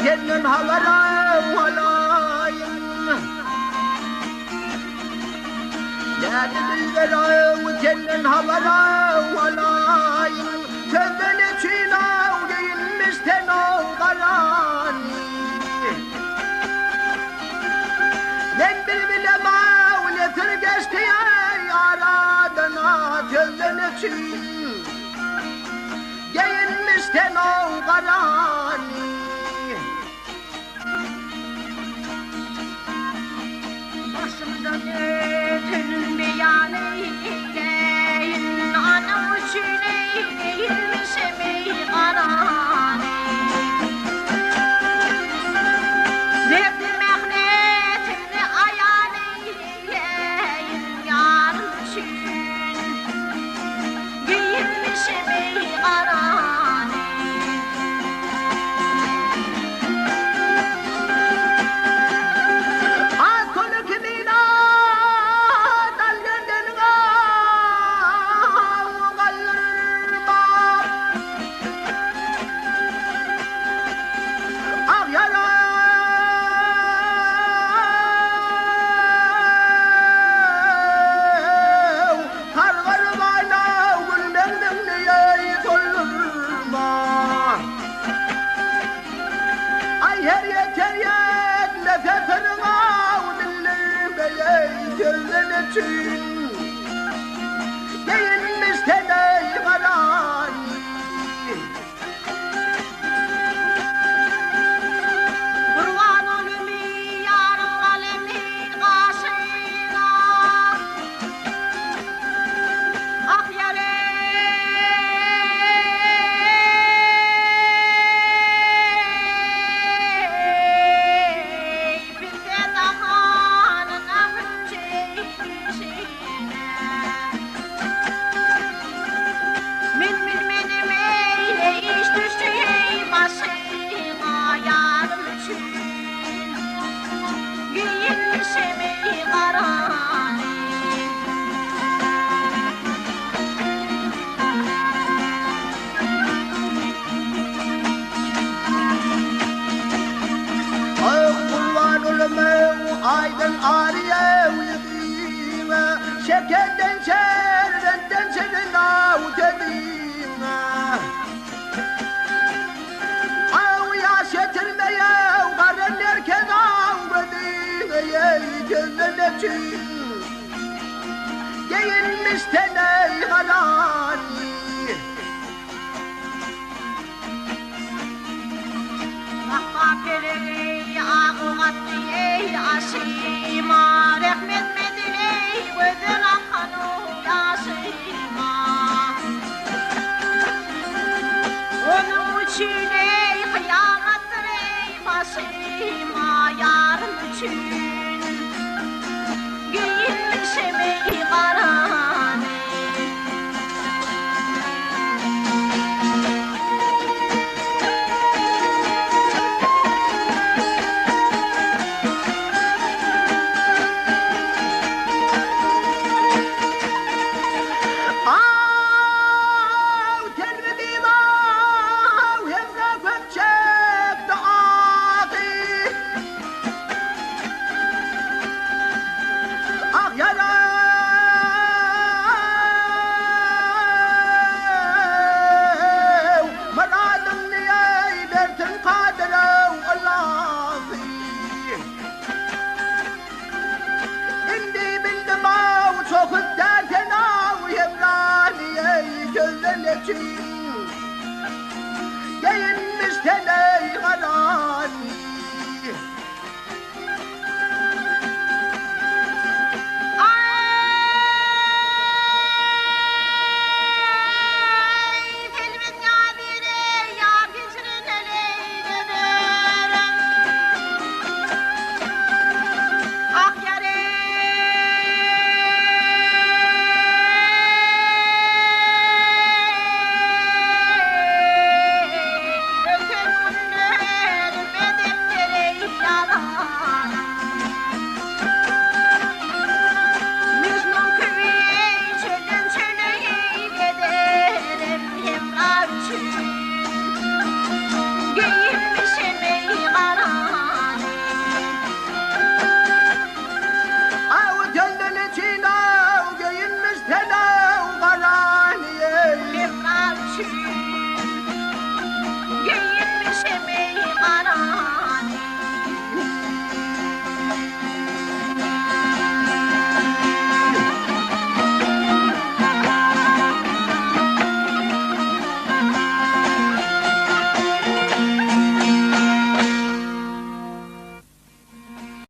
senin havara olayım. Derdimi verem senin havara olayım. Sözden için ağlayınmışten o karani. Ben bir bilemem nedir geçti ey aradına sözden için. Giyinmişten o karani. Başımdan ötünün beyanı eyleyin, anam için eğilmişim ey karani. Derdim mehnetimni ayar eyleyin, yarım için giyinmişim ey karani. Aydın ağrıya uyudum, şekerden şerbenden senin ağut edeyim. Ağ yaş getirmeye karın erken ağladım, ey gözden için. Giyinmişten ey karani. Ahmak ey ağumatlı ey aşıma, rahmet medin ey gözün akanu yaşıma. Onun için ey kıyamattır ey başıma, yarım için.